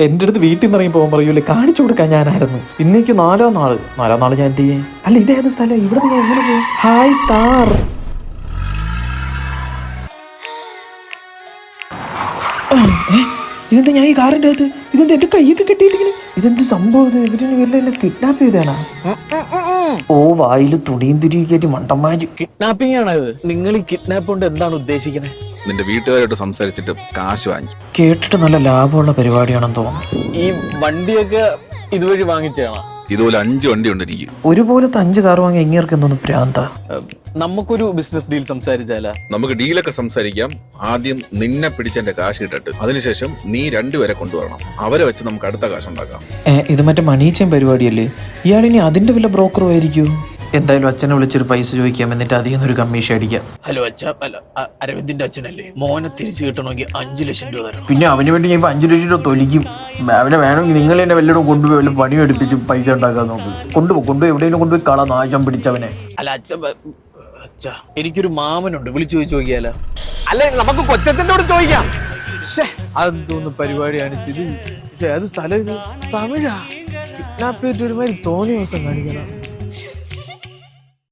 എൻ്റെ അടുത്ത് വീട്ടിൽ നിന്ന് ഇറങ്ങി പോകാൻ പറയൂലേ, കാണിച്ചു കൊടുക്കാൻ ഞാനായിരുന്നു. ഇന്നേക്ക് നാലാം നാള് ഞാൻ എന്ത് ചെയ്യേ? അല്ല, ഇതേത് സ്ഥലം? ഇവിടെ ഞാൻ എങ്ങനെ പോകും? ഹായ് താർ. ഇതെന്താ ഞാൻ ഈ കാറിൻ്റെ അകത്ത്? ഇതെന്താ എൻ്റെ കൈയൊക്കെ കെട്ടിയിട്ടിങ്ങനെ? ഇതെന്ത് സംഭവം? ഇത് ഇവരിന് വല്ല എന്നെ കിഡ്നാപ്പ് ചെയ്താനാ? ഓ, വായില് തുണിയും തുരിയും കയറ്റി മണ്ടന്മാര്. കിഡ്നാപ്പിംഗ് ആണത്. നിങ്ങൾ ഈ കിഡ്നാപ്പ് കൊണ്ട് എന്താണ് ഉദ്ദേശിക്കുന്നത്? നിന്റെ വീട്ടുകാരോട്ട് സംസാരിച്ചിട്ട് കാശ് വാങ്ങി. കേട്ടിട്ട് നല്ല ലാഭമുള്ള പരിപാടിയാണെന്ന് തോന്നുന്നു. ഈ വണ്ടിയൊക്കെ ഇതുവഴി വാങ്ങിച്ചാണോ? ഇതുപോലെ 5 വണ്ടിയുണ്ട് എനിക്ക്. ഒരുപോലത്തെ 5 കാർ വാങ്ങി എങ്ങേർക്ക് എന്തോന്ന് പ്രാന്ത. നമുക്കൊരു ബിസിനസ് ഡീൽ സംസാരിച്ചാലാ? നമുക്ക് ഡീലൊക്കെ സംസാരിക്കാം. ആദ്യം നിന്നെ പിടിച്ചെന്റെ കാശ് കിട്ടട്ട്, അതിനുശേഷം നീ 2 പേരെ കൊണ്ടുവരണം. അവരെ വെച്ച് നമുക്ക് അടുത്ത കാശ് ഉണ്ടാക്കാം. ഇത് മറ്റേ മണീച്ചൻ പരിപാടിയല്ലേ? ഇയാളിനി അതിന്റെ വല്ല ബ്രോക്കറും ആയിരിക്കും. എന്തായാലും അച്ഛനെ വിളിച്ചൊരു പൈസ ചോദിക്കാം, എന്നിട്ട് അതിൽ നിന്നൊരു കമ്മീഷൻ അടിക്കാം. ഹലോ അച്ഛ, അല്ല അരവിന്ദിന്റെ അച്ഛനല്ലേ? മോനെ തിരിച്ചു കിട്ടണമെങ്കിൽ 5 ലക്ഷം രൂപ തരണം. പിന്നെ അവന് വേണ്ടി ഞാൻ 5 ലക്ഷം രൂപ തൊലിക്കും. അവനെ വേണമെങ്കിൽ നിങ്ങൾ എന്നെ വല്ലതും കൊണ്ടുപോയി വല്ല പണി എടുപ്പിച്ച് പൈസ ഉണ്ടാക്കാൻ നോക്കും. കൊണ്ടുപോയി എവിടെയെങ്കിലും കൊണ്ടുപോയി കള നാശം പിടിച്ചവനെ. അല്ല അച്ഛ, എനിക്കൊരു മാമനുണ്ട്, വിളിച്ചു ചോദിച്ചു നോക്കിയാലോ? അല്ലെ നമുക്ക് കൊച്ചച്ഛനോട് ചോദിക്കാം. അതൊന്ന് പരിപാടിയാണ് ഇത്. ഏത് സ്ഥലം? ഇത് തമിഴാ. കിഡ്നാപ്പ് ചെയ്തിട്ട് ഒരുമാതിരി തോന്നിയ ദിവസം കാണിക്കണം.